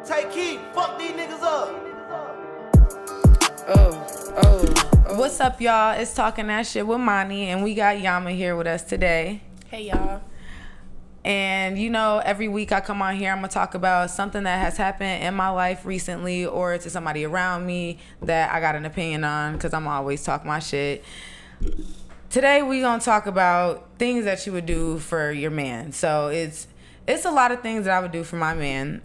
Talkin, fuck these niggas up. What's up, y'all? It's Talking That Shit with Monty, and we got Yama here with us today. Hey, y'all. And you know, every week I come on here, I'm gonna talk about something that has happened in my life recently or to somebody around me that I got an opinion on, because I'm always talk my shit. Today we gonna talk about things that you would do for your man. So it's a lot of things that I would do for my man.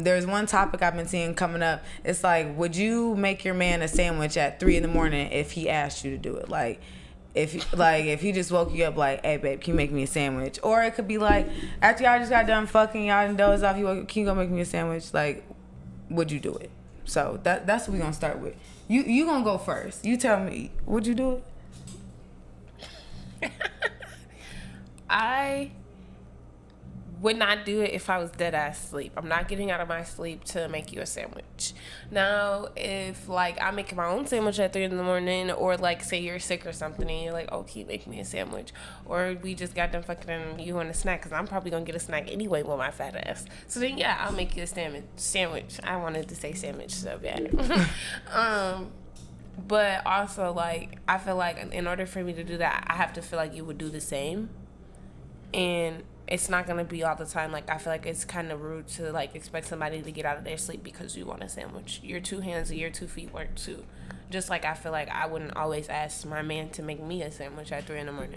There's one topic I've been seeing coming up. It's like, would you make your man a sandwich at 3 a.m. if he asked you to do it? Like if he just woke you up like, hey babe, can you make me a sandwich? Or it could be like, after y'all just got done fucking, y'all done dozed off, can you go make me a sandwich? Like, would you do it? So that's what we gonna start with. You gonna go first. You tell me, would you do it? I would not do it if I was dead ass asleep. I'm not getting out of my sleep to make you a sandwich. Now, if like I'm making my own sandwich at 3 a.m, or like say you're sick or something and you're like, oh, can you make me a sandwich? Or we just got done fucking and you want a snack, because I'm probably gonna get a snack anyway with my fat ass. So then yeah, I'll make you a sandwich. I wanted to say sandwich so bad. But also, like, I feel like in order for me to do that, I have to feel like you would do the same. And it's not going to be all the time. Like, I feel like it's kind of rude to, like, expect somebody to get out of their sleep because you want a sandwich. Your 2 hands and your 2 feet work, too. Just like I feel like I wouldn't always ask my man to make me a sandwich at 3 a.m.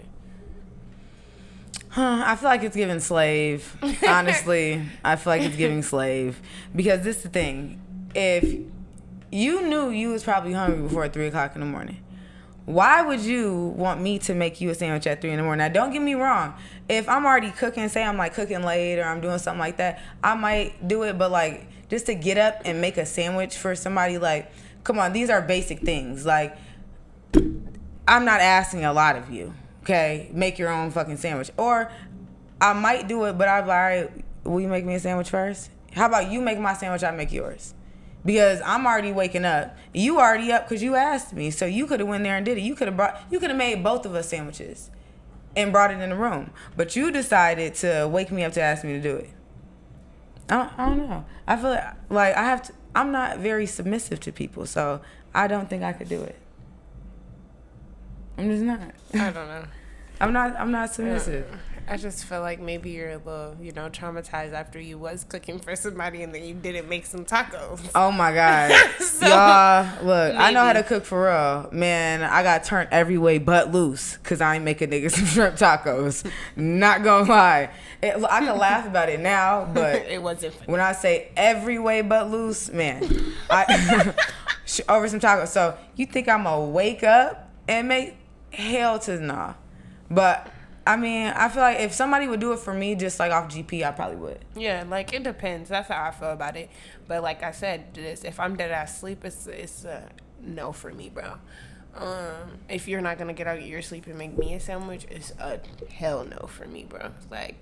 I feel like it's giving slave. Honestly, I feel like it's giving slave. Because this is the thing. If you knew you was probably hungry before 3 o'clock in the morning, why would you want me to make you a sandwich at 3 in the morning? Now, don't get me wrong. If I'm already cooking, say I'm like cooking late or I'm doing something like that, I might do it. But like, just to get up and make a sandwich for somebody, like, come on, these are basic things. Like, I'm not asking a lot of you, okay? Make your own fucking sandwich. Or I might do it, but I'll be like, all right, will you make me a sandwich first? How about you make my sandwich, I make yours? Because I'm already waking up. You already up because you asked me. So you could have went there and did it. You could have made both of us sandwiches and brought it in the room. But you decided to wake me up to ask me to do it. I don't know. I feel like I'm not very submissive to people, so I don't think I could do it. I'm just not. I don't know. I'm not submissive. I just feel like maybe you're a little, traumatized after you was cooking for somebody and then you didn't make some tacos. Oh my God. So, y'all, look, maybe. I know how to cook for real. Man, I got turned every way but loose because I ain't make a nigga some shrimp tacos. Not gonna lie. I can laugh about it now, but it wasn't funny. When I say every way but loose, man, over some tacos. So you think I'm gonna wake up and make hell to nah. But I mean, I feel like if somebody would do it for me just like off GP, I probably would. Yeah, like it depends. That's how I feel about it. But like I said, if I'm dead ass sleep, it's a no for me, bro. If you're not gonna get out of your sleep and make me a sandwich, it's a hell no for me, bro. Like,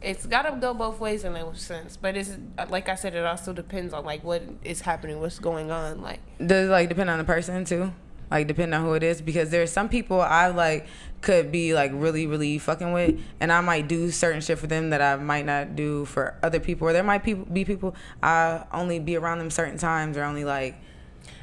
it's gotta go both ways in that sense. But it's like I said, it also depends on like what is happening, what's going on. Like, does it like depend on the person too? Like, depending on who it is, because there's some people I like could be like really, really fucking with, and I might do certain shit for them that I might not do for other people. Or there might be people I only be around them certain times, or only like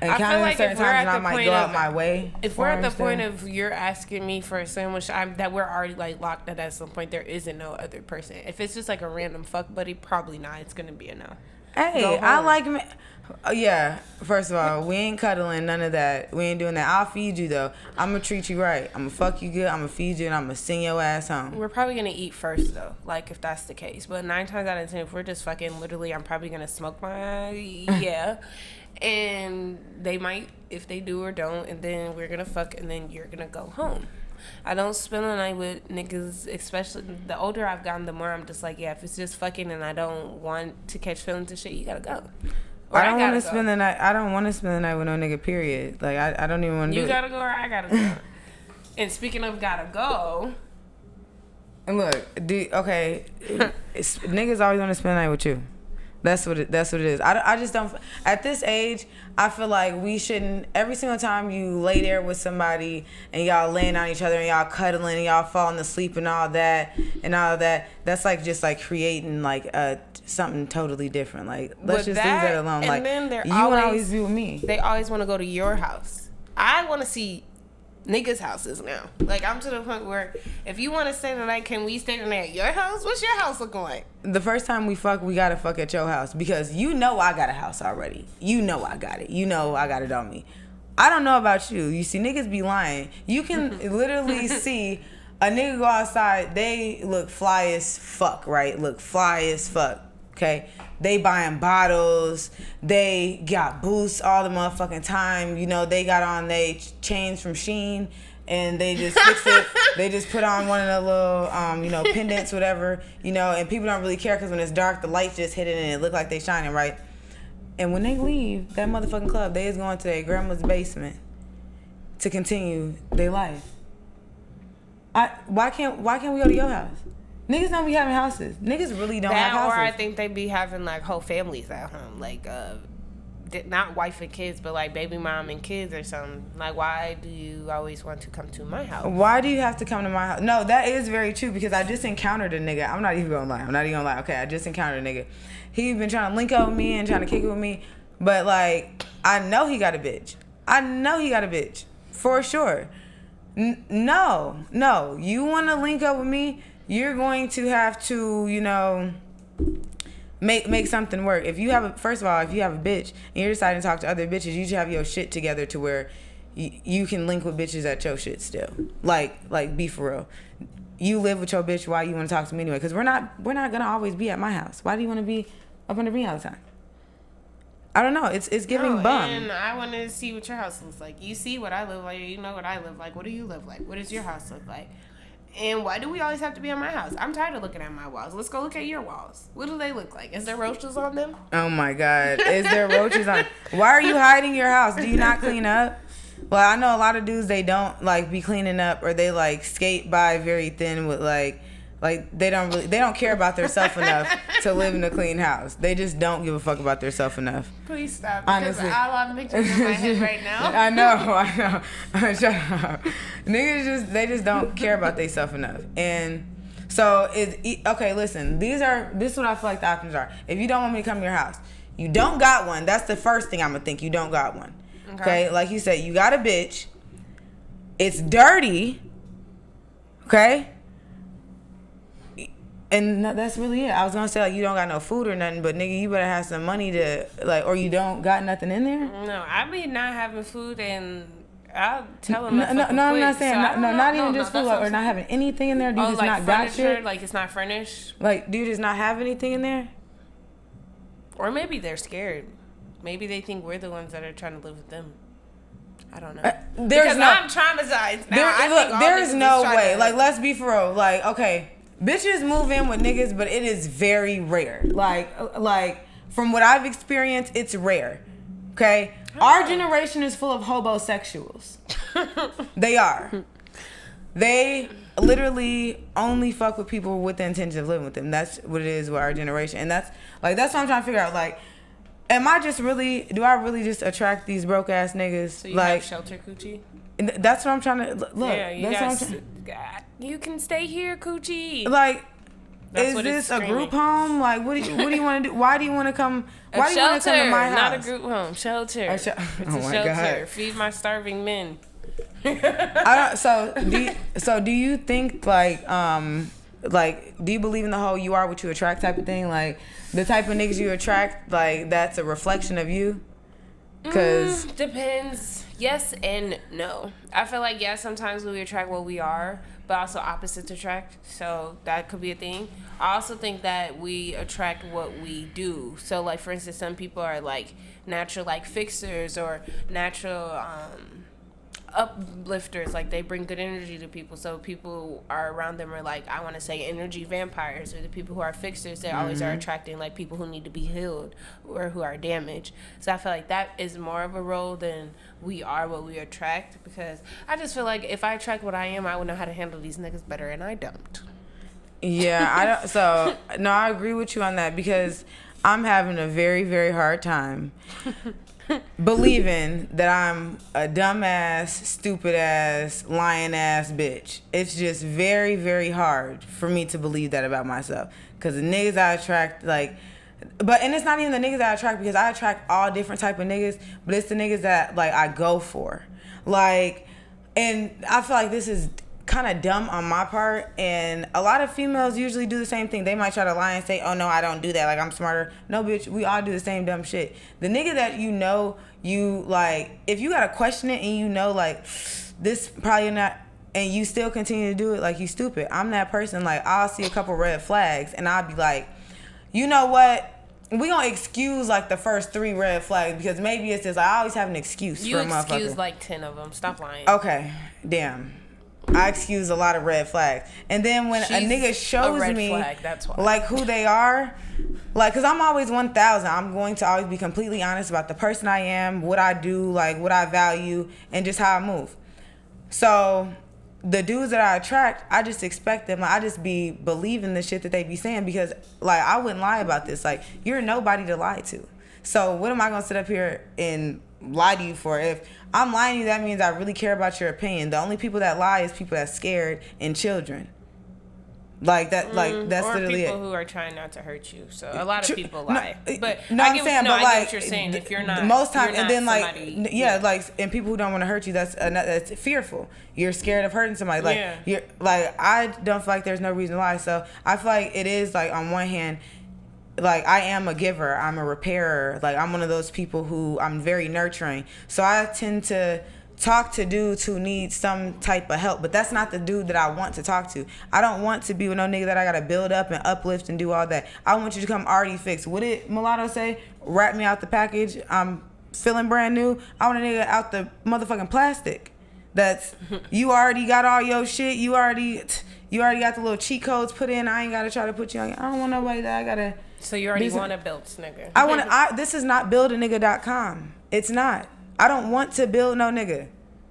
encounter them certain times, and I might go out my way. If we're at the point of you're asking me for a sandwich, that we're already like locked at some point, there isn't no other person. If it's just like a random fuck buddy, probably not. It's gonna be a no. Hey, I like me. Yeah, first of all, we ain't cuddling, none of that. We ain't doing that. I'll feed you, though. I'm going to treat you right. I'm going to fuck you good. I'm going to feed you, and I'm going to send your ass home. We're probably going to eat first, though, like, if that's the case. But 9 times out of 10, if we're just fucking, literally, I'm probably going to smoke my, yeah. And they might, if they do or don't, and then we're going to fuck, and then you're going to go home. I don't spend the night with niggas, especially the older I've gotten, the more I'm just like, yeah, if it's just fucking and I don't want to catch feelings and shit, you gotta go. I don't want to spend the night. I don't want to spend the night with no nigga. Period. Like I don't even want to. You gotta go or I gotta go. And speaking of gotta go, and look, niggas always want to spend the night with you. That's what it is. I just don't. At this age, I feel like we shouldn't. Every single time you lay there with somebody and y'all laying on each other and y'all cuddling and y'all falling asleep and all that, that's like just like creating like something totally different. Like let's just leave that alone. And like then you want to always be with me. They always want to go to your house. I want to see niggas' houses now. Like, I'm to the point where if you want to stay tonight, can we stay tonight at your house? What's your house looking like? The first time we fuck, we gotta fuck at your house because you know I got a house already. You know I got it. You know I got it on me. I don't know about you. You see, niggas be lying. You can literally see a nigga go outside. They look fly as fuck, right? Look fly as fuck. Okay. They buying bottles. They got boosts all the motherfucking time. You know, they got on they chains from Shein and they just fix it. They just put on one of the little, pendants, whatever, and people don't really care because when it's dark, the lights just hit it and it look like they shining, right? And when they leave that motherfucking club, they is going to their grandma's basement to continue their life. Why can't we go to your house? Niggas don't be having houses. Niggas really don't have houses. Or I think they be having like whole families at home, like not wife and kids, but like baby mom and kids or something. Like, why do you always want to come to my house? Why do you have to come to my house? No, that is very true because I just encountered a nigga. I'm not even gonna lie. Okay, I just encountered a nigga. He been trying to link up with me and trying to kick it with me, but like I know he got a bitch. For sure. No. You want to link up with me? You're going to have to, make something work. If you have a bitch and you're deciding to talk to other bitches, you should have your shit together to where you can link with bitches at your shit still. Like be for real. You live with your bitch. Why you want to talk to me anyway? Because we're not gonna always be at my house. Why do you want to be up under me all the time? I don't know. It's giving bum. And I want to see what your house looks like. You see what I live like. You know what I live like. What do you live like? What does your house look like? And why do we always have to be at my house? I'm tired of looking at my walls. Let's go look at your walls. What do they look like? Is there roaches on them? Oh my God. Is there roaches on? Why are you hiding your house? Do you not clean up? Well, I know a lot of dudes, they don't like be cleaning up or they like skate by very thin with like they don't care about themselves enough to live in a clean house. They just don't give a fuck about themselves enough. Please stop. Honestly. Because all I'm picturing in my head right now. I know. Shut up. Niggas they just don't care about themselves enough. And so okay, listen, this is what I feel like the options are. If you don't want me to come to your house, you don't got one. That's the first thing I'm gonna think. You don't got one. Okay? Like you said, you got a bitch. It's dirty. Okay? And that's really it. I was gonna say like you don't got no food or nothing, but nigga, you better have some money to like, or you don't got nothing in there. No, I be not having food, and I'll tell them. No, I'm not saying not even just food or not having anything in there. Do you just not got shit? Like it's not furnished. Like, do you just not have anything in there? Or maybe they're scared. Maybe they think we're the ones that are trying to live with them. I don't know. Because I'm traumatized now. There's no way. Like, let's be for real. Like, okay. Bitches move in with niggas, but it is very rare. Like from what I've experienced, it's rare. Okay? Our generation is full of hobosexuals. They are. They literally only fuck with people with the intention of living with them. That's what it is with our generation. And that's what I'm trying to figure out. Like, do I really just attract these broke ass niggas? So you have shelter coochie? That's what I'm trying to look. Yeah, you can stay here, coochie. Like, is this a group home? Like, what do you want to do? Why do you want to come? Why do you want to come to my house? Not a group home. Shelter. It's a shelter. God. Feed my starving men. So do you think like do you believe in the whole you are what you attract type of thing? Like the type of niggas you attract, like that's a reflection of you? Cause depends. Yes and no. I feel like sometimes we attract what we are, but also opposites attract. So that could be a thing. I also think that we attract what we do. So like for instance, some people are like natural like fixers or natural uplifters, like they bring good energy to people, so people are around them are like, I want to say energy vampires, or the people who are fixers, they always are attracting like people who need to be healed or who are damaged. So I feel like that is more of a role than we are what we attract, because I just feel like if I attract what I am, I would know how to handle these niggas better, and I don't. Yeah, I don't. So no, I agree with you on that, because I'm having a very, very hard time believing that I'm a dumbass, stupid ass, lying ass bitch. It's just very, very hard for me to believe that about myself. Because the niggas I attract, like, and it's not even the niggas that I attract, because I attract all different type of niggas, but it's the niggas that, like, I go for. Like, and I feel like this is kind of dumb on my part, and a lot of females usually do the same thing. They might try to lie and say, oh no, I don't do that, like I'm smarter. No, bitch, we all do the same dumb shit. The nigga that you like, if you gotta question it and you know, like, this probably not, and you still continue to do it, like, you stupid. I'm that person. Like, I'll see a couple red flags and I'll be like, you know what, we gonna excuse like the first 3 red flags, because maybe it's just, I always have an excuse for a motherfucker. You excuse like 10 of them. Stop lying. Okay, damn. I excuse a lot of red flags. And then when a nigga shows me flag, that's why. Like who they are, like, cause I'm always 1000. I'm going to always be completely honest about the person I am, what I do, like what I value, and just how I move. So the dudes that I attract, I just expect them, like, I just be believing the shit that they be saying, because like I wouldn't lie about this. Like, you're nobody to lie to. So what am I gonna sit up here and lie to you for? If I'm lying to you, that means I really care about your opinion. The only people that lie is people that's scared and children. Like that, like that's or literally people it. who are trying not to hurt you. So a lot of people lie. But no, I I'm get, saying, no, but I like get what you're saying. If you're not, most time, you're and not then like somebody, like, and people who don't want to hurt you, that's fearful. You're scared of hurting somebody. Like you're like, I don't feel like there's no reason to lie. So I feel like it is like, on one hand, like I am a giver, I'm a repairer. Like I'm one of those people who, I'm very nurturing. So I tend to talk to dudes who need some type of help, but that's not the dude that I want to talk to. I don't want to be with no nigga that I gotta build up and uplift and do all that. I want you to come already fixed. What did Mulatto say? Wrap me out the package. I'm feeling brand new. I want a nigga out the motherfucking plastic. That's, you already got all your shit. You already got the little cheat codes put in. I ain't gotta try to put you on. I don't want nobody that I gotta. So you already want a built nigga. This is not buildanigga.com. It's not. I don't want to build no nigga.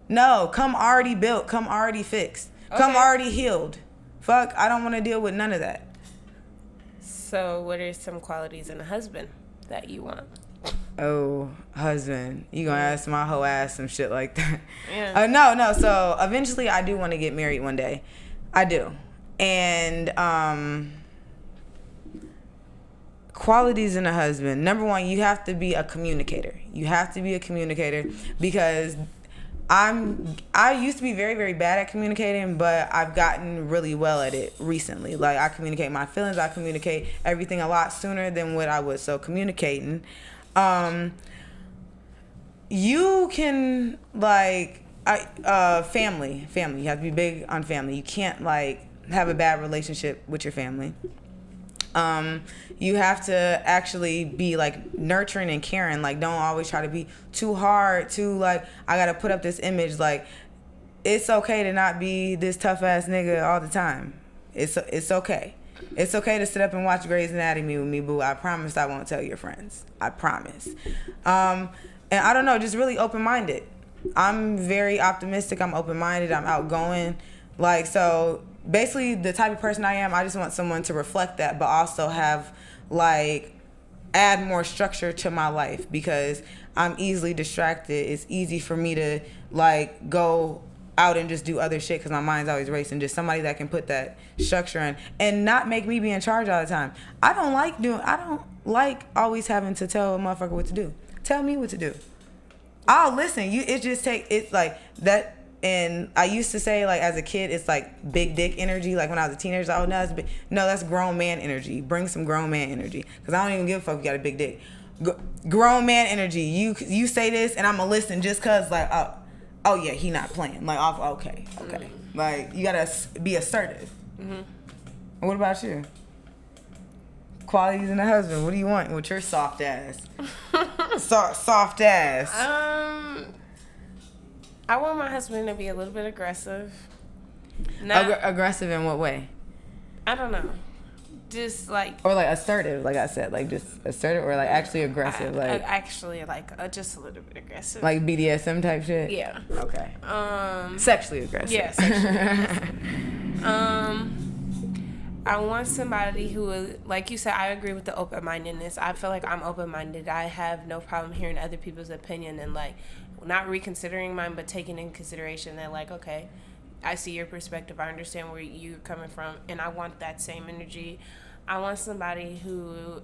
No, come already built. Come already fixed. Come already healed. Fuck, I don't want to deal with none of that. So what are some qualities in a husband that you want? Oh, husband. You gonna ask my whole ass some shit like that. Yeah. No. So eventually I do want to get married one day. I do. And qualities in a husband. Number one, you have to be a communicator. You have to be a communicator, because I used to be very, very bad at communicating, but I've gotten really well at it recently. Like, I communicate my feelings. I communicate everything a lot sooner than what I was. So communicating. You can, like, family. You have to be big on family. You can't, like, have a bad relationship with your family. You have to actually be like nurturing and caring. Like, don't always try to be too hard, like, I gotta put up this image. Like, it's okay to not be this tough ass nigga all the time. It's okay. It's okay to sit up and watch Grey's Anatomy with me, boo. I promise I won't tell your friends. I promise. And I don't know, just really open-minded. I'm very optimistic. I'm open-minded. I'm outgoing. Like, so basically the type of person I am, I just want someone to reflect that, but also have, like, add more structure to my life, because I'm easily distracted. It's easy for me to, like, go out and just do other shit because my mind's always racing. Just somebody that can put that structure in and not make me be in charge all the time. I don't like always having to tell a motherfucker what to do. Tell me what to do. I'll listen. It's like that. And I used to say, like, as a kid, it's like big dick energy. Like, when I was a teenager, no, that's grown man energy. Bring some grown man energy, because I don't even give a fuck if you got a big dick. Grown man energy. You say this, and I'm gonna listen just cause, like, oh yeah, he not playing. Like, okay. Mm-hmm. Like, you gotta be assertive. Mm-hmm. What about you? Qualities in a husband. What do you want with your soft ass? Soft ass. I want my husband to be a little bit aggressive. Aggressive in what way? I don't know. Just like... Or like assertive, like I said. Like just assertive, or like actually aggressive? Like actually, like just a little bit aggressive. Like BDSM type shit? Yeah. Okay. Sexually aggressive. Yeah, sexually aggressive. I want somebody who, like you said, I agree with the open-mindedness. I feel like I'm open-minded. I have no problem hearing other people's opinion and, like, not reconsidering mine, but taking in consideration that, like, okay, I see your perspective. I understand where you're coming from, and I want that same energy. I want somebody who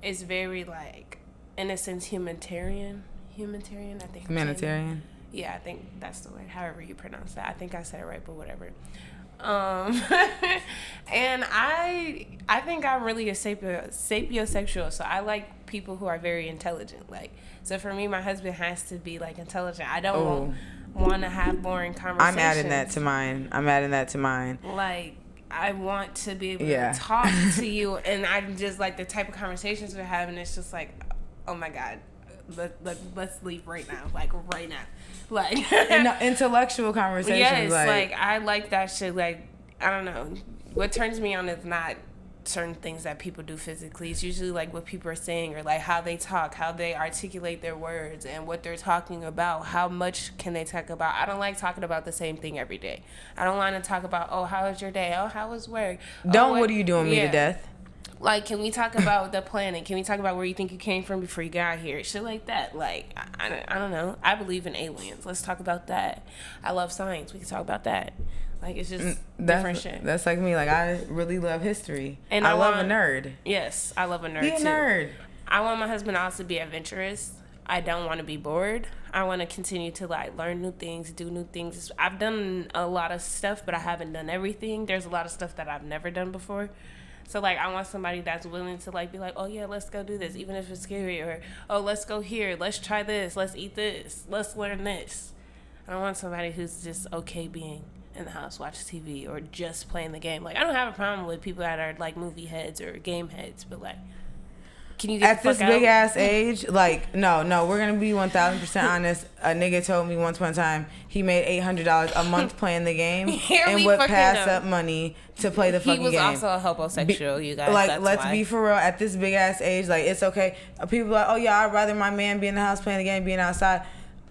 is very, like, in a sense, humanitarian, I think. Humanitarian? Yeah, I think that's the word, however you pronounce that. I think I said it right, but whatever. And I think I'm really a sapiosexual, so I like people who are very intelligent. Like, so for me, my husband has to be, like, intelligent. I don't want to have boring conversations. I'm adding that to mine. Like, I want to be able to talk to you, and I'm just, like, the type of conversations we're having, it's just like, oh my God, let's leave right now. Like, right now. Like, intellectual conversations. Yes, like, I like that shit. Like, I don't know. What turns me on is not certain things that people do physically. It's usually, like, what people are saying, or, like, how they talk, how they articulate their words, and what they're talking about. How much can they talk about? I don't like talking about the same thing every day. I don't want to talk about, oh, how was your day? Oh, how was work? What are you doing me to death? Like, can we talk about the planet? Can we talk about where you think you came from before you got here? Shit like that. Like, I don't know. I believe in aliens. Let's talk about that. I love science. We can talk about that. Like, it's just different shit. That's like me. Like, I really love history. And I love a nerd. Yes, I love a nerd, Be a nerd. I want my husband also to be adventurous. I don't want to be bored. I want to continue to, like, learn new things, do new things. I've done a lot of stuff, but I haven't done everything. There's a lot of stuff that I've never done before. So, like, I want somebody that's willing to, like, be like, oh, yeah, let's go do this, even if it's scary. Or, oh, let's go here. Let's try this. Let's eat this. Let's learn this. I don't want somebody who's just okay being in the house, watch TV, or just playing the game. Like, I don't have a problem with people that are, like, movie heads or game heads, but, like, can you get at this big ass age? Like, no, we're gonna be 1,000% honest. A nigga told me once upon a time he made $800 a month playing the game and would pass up money to play the fucking game. He was also a homosexual, you guys. Like, let's be for real. At this big ass age, like, it's okay. People are like, oh yeah, I'd rather my man be in the house playing the game, being outside.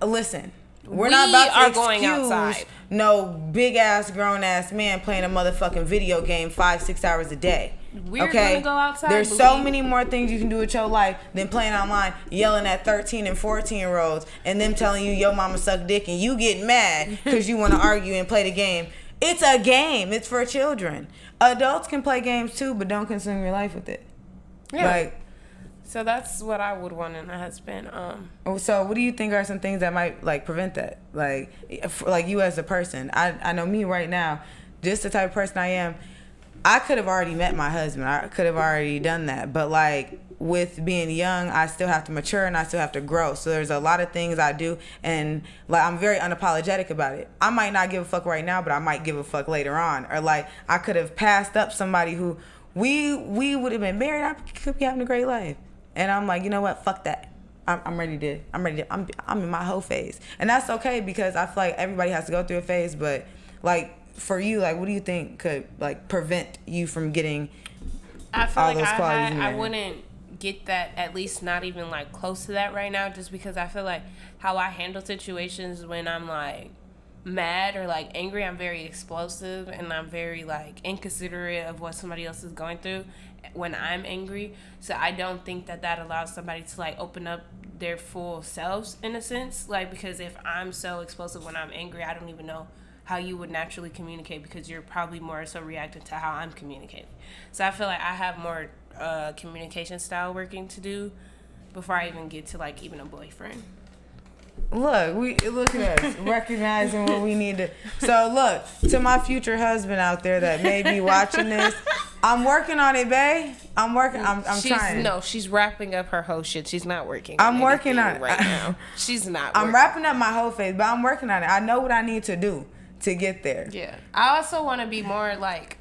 Listen. We're not about to excuse no big ass grown ass man playing a motherfucking video game 5-6 hours a day. We're gonna go outside. There's so many more things you can do with your life than playing online, yelling at 13 and 14-year-olds, and them telling you your mama suck dick, and you get mad because you want to argue and play the game. It's a game. It's for children. Adults can play games too, but don't consume your life with it. Yeah. Like. So that's what I would want in a husband. So what do you think are some things that might, like, prevent that? Like you as a person. I know me right now, just the type of person I am, I could have already met my husband. I could have already done that. But, like, with being young, I still have to mature and I still have to grow. So there's a lot of things I do, and, like, I'm very unapologetic about it. I might not give a fuck right now, but I might give a fuck later on. Or, like, I could have passed up somebody who we would have been married. I could be having a great life. And I'm like, you know what? Fuck that. I'm ready to. I'm in my whole phase, and that's okay because I feel like everybody has to go through a phase. But, like, for you, like, what do you think could, like, prevent you from getting all those qualities? I wouldn't get that, at least not even, like, close to that right now, just because I feel like how I handle situations when I'm, like, mad or, like, angry, I'm very explosive and I'm very, like, inconsiderate of what somebody else is going through when I'm angry. So I don't think that allows somebody to, like, open up their full selves in a sense. Like, because if I'm so explosive when I'm angry, I don't even know how you would naturally communicate because you're probably more so reacting to how I'm communicating. So I feel like I have more communication style working to do before I even get to, like, even a boyfriend. Look at us recognizing what we need to. So look, to my future husband out there that may be watching this, I'm working on it, babe. I'm trying. No, she's wrapping up her whole shit. She's not working. I'm working on it right now. She's not. I'm wrapping up my whole phase, but I'm working on it. I know what I need to do to get there. Yeah, I also want to be more, like,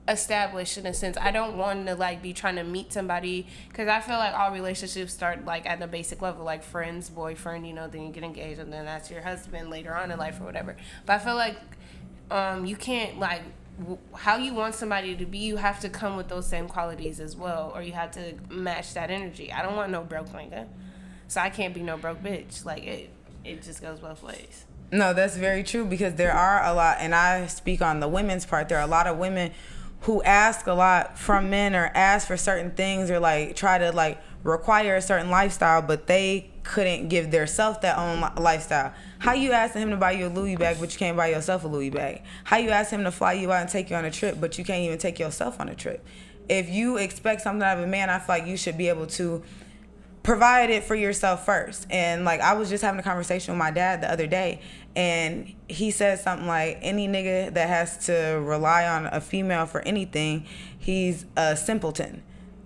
established in a sense. I don't want to, like, be trying to meet somebody, because I feel like all relationships start, like, at the basic level, like friends, boyfriend, you know, then you get engaged and then that's your husband later on in life or whatever. But I feel like you can't, like, how you want somebody to be, you have to come with those same qualities as well, or you have to match that energy. I don't want no broke nigga, so I can't be no broke bitch. Like, it just goes both ways. No, that's very true, because there are a lot, and I speak on the women's part, there are a lot of women who ask a lot from men or ask for certain things or like try to like require a certain lifestyle, but they couldn't give their self that own lifestyle. How you asking him to buy you a Louis bag, but you can't buy yourself a Louis bag? How you ask him to fly you out and take you on a trip, but you can't even take yourself on a trip? If you expect something out of a man, I feel like you should be able to provide it for yourself first. And like, I was just having a conversation with my dad the other day, and he said something like, any nigga that has to rely on a female for anything, he's a simpleton.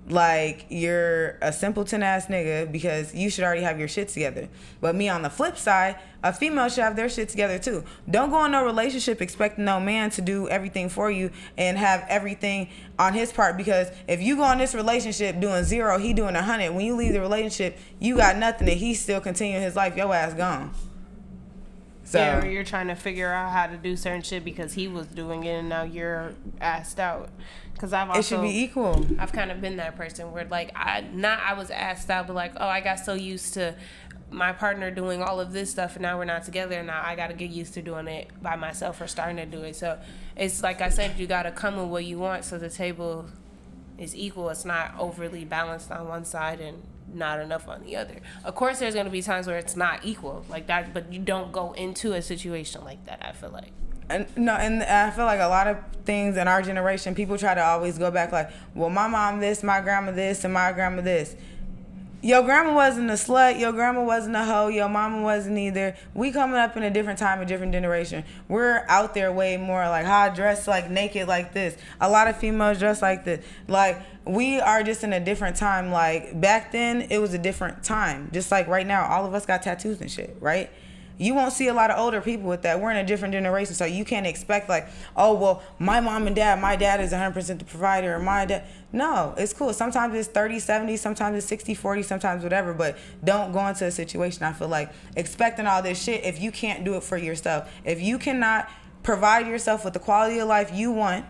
Like, you're a simpleton ass nigga because you should already have your shit together. But me on the flip side, a female should have their shit together too. Don't go in no relationship expecting no man to do everything for you and have everything on his part, because if you go in this relationship doing 0, he doing 100, when you leave the relationship, you got nothing and he's still continuing his life, your ass gone. So, yeah, or you're trying to figure out how to do certain shit because he was doing it and now you're asked out. Because it should be equal. I've kind of been that person where like I was asked out, but like, oh, I got so used to my partner doing all of this stuff and now we're not together, and now I got to get used to doing it by myself or starting to do it. So it's like I said, you got to come with what you want so the table is equal. It's not overly balanced on one side and not enough on the other. Of course there's going to be times where it's not equal like that, but you don't go into a situation like that, I feel like. And I feel like a lot of things in our generation, people try to always go back like, well, my mom this, my grandma this, and my grandma this. Your grandma wasn't a slut, your grandma wasn't a hoe, your mama wasn't either. We coming up in a different time, a different generation. We're out there way more, like how I dress like naked like this. A lot of females dress like this. Like, we are just in a different time. Like, back then, it was a different time. Just like right now, all of us got tattoos and shit, right? You won't see a lot of older people with that. We're in a different generation, so you can't expect like, oh, well, my mom and dad, my dad is 100% the provider, or my dad. No, it's cool. Sometimes it's 30-70, sometimes it's 60-40, sometimes whatever, but don't go into a situation, I feel like, expecting all this shit if you can't do it for yourself. If you cannot provide yourself with the quality of life you want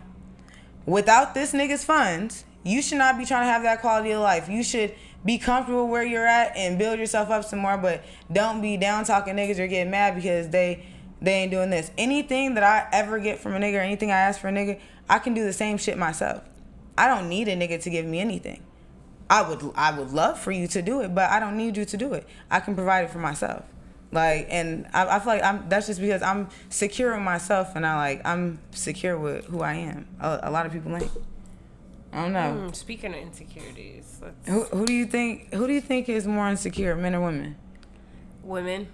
without this nigga's funds, you should not be trying to have that quality of life. You should be comfortable where you're at and build yourself up some more, but don't be down talking niggas or get mad because they ain't doing this. Anything that I ever get from a nigga or anything I ask for a nigga, I can do the same shit myself. I don't need a nigga to give me anything. I would love for you to do it, but I don't need you to do it. I can provide it for myself. Like, and I feel like that's just because I'm secure in myself, and I'm secure with who I am. A lot of people ain't. I don't know. Speaking of insecurities, who do you think is more insecure, men or women? Women.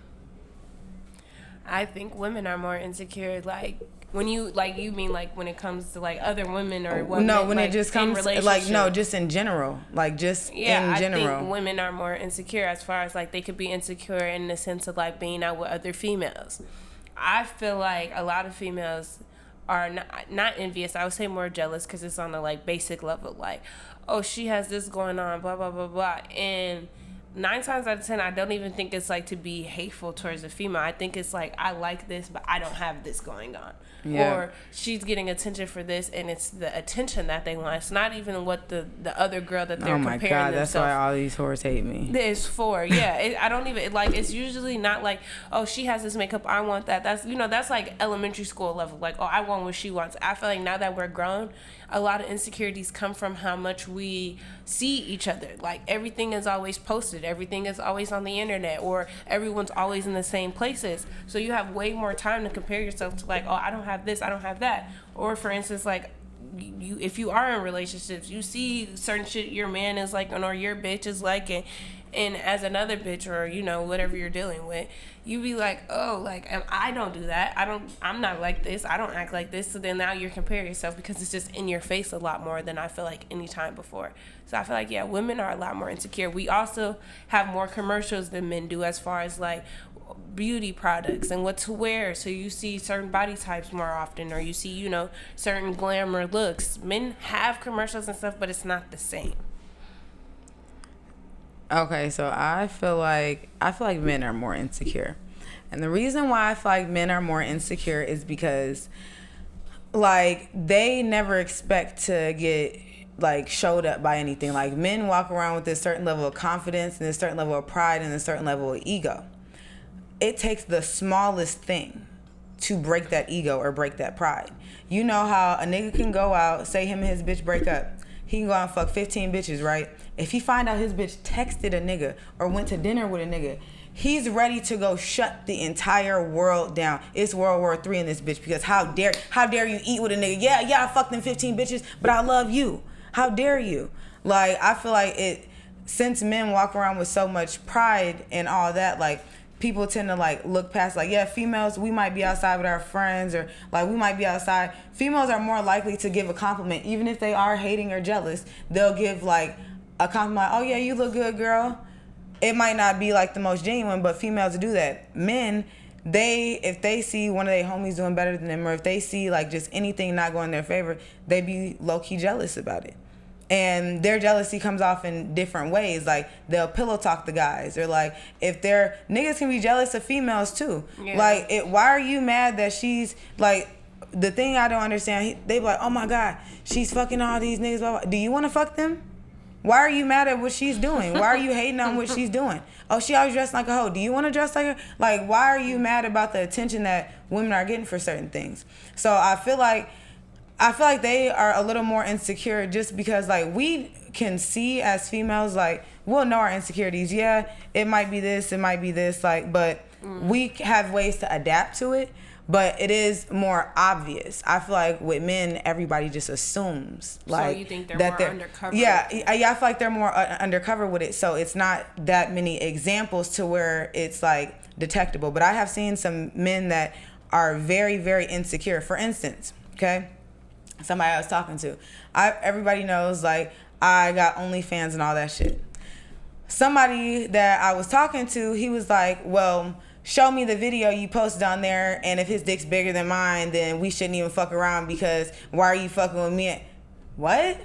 I think women are more insecure. Like, when you mean like when it comes to like other women or women? No, when like, it just comes like, no, just in general. Like, just in general. I think women are more insecure as far as like they could be insecure in the sense of like being out with other females. I feel like a lot of females are not envious. I would say more jealous because it's on a like basic level. Like, oh, she has this going on, blah blah blah blah. And 9 times out of 10, I don't even think it's like to be hateful towards a female. I think it's like, I like this, but I don't have this going on. Yeah. Or she's getting attention for this, and it's the attention that they want. It's not even what the other girl that they're comparing themselves. Oh my God, that's why all these whores hate me. It's for, yeah. I don't even, like, it's usually not like, oh, she has this makeup, I want that. That's, that's like elementary school level. Like, oh, I want what she wants. I feel like now that we're grown, a lot of insecurities come from how much we see each other. Like, everything is always posted. Everything is always on the internet, or everyone's always in the same places. So you have way more time to compare yourself to like, oh, I don't have this, I don't have that. Or for instance, like, you if you are in relationships, you see certain shit your man is like, or your bitch is like, and as another bitch, or whatever you're dealing with, you be like, oh, like, I don't do that, I'm not like this, I don't act like this. So then now you're comparing yourself because it's just in your face a lot more than I feel like any time before. So I feel like, yeah, women are a lot more insecure. We also have more commercials than men do as far as like beauty products and what to wear. So you see certain body types more often, or you see certain glamour looks. Men have commercials and stuff, but it's not the same. Okay, so I feel like men are more insecure. And the reason why I feel like men are more insecure is because, like, they never expect to get, like, showed up by anything. Like, men walk around with this certain level of confidence and a certain level of pride and a certain level of ego. It takes the smallest thing to break that ego or break that pride. You know how a nigga can go out, say him and his bitch break up. He can go out and fuck 15 bitches, right? If he find out his bitch texted a nigga or went to dinner with a nigga, he's ready to go shut the entire world down. It's World War III in this bitch, because how dare you eat with a nigga? Yeah, I fucked them 15 bitches, but I love you. How dare you? Like, I feel like since men walk around with so much pride and all that, like, people tend to like look past, like, yeah, females, we might be outside with our friends, or like we might be outside. Females are more likely to give a compliment, even if they are hating or jealous. They'll give like a compliment, oh yeah, you look good, girl. It might not be like the most genuine, but females do that. Men, if they see one of their homies doing better than them, or if they see like just anything not going in their favor, they be low-key jealous about it. And their jealousy comes off in different ways. Like, they'll pillow talk the guys, or like, niggas can be jealous of females too. Yeah. Like, why are you mad that she's like, the thing I don't understand, they be like, oh my God, she's fucking all these niggas, blah, blah. Do you want to fuck them? Why are you mad at what she's doing? Why are you hating on what she's doing? Oh, she always dressed like a hoe. Do you want to dress like her? Like, why are you mad about the attention that women are getting for certain things? So I feel like they are a little more insecure, just because like we can see as females, like, we'll know our insecurities. Yeah, it might be this, like, but we have ways to adapt to it. But it is more obvious. I feel like with men, everybody just assumes. Like, so you think they're more undercover? Yeah, I feel like they're more undercover with it. So it's not that many examples to where it's like detectable. But I have seen some men that are very, very insecure. For instance, okay, somebody I was talking to, everybody knows, like, I got OnlyFans and all that shit. Somebody that I was talking to, he was like, well, show me the video you posted on there, and if his dick's bigger than mine, then we shouldn't even fuck around, because why are you fucking with me? What?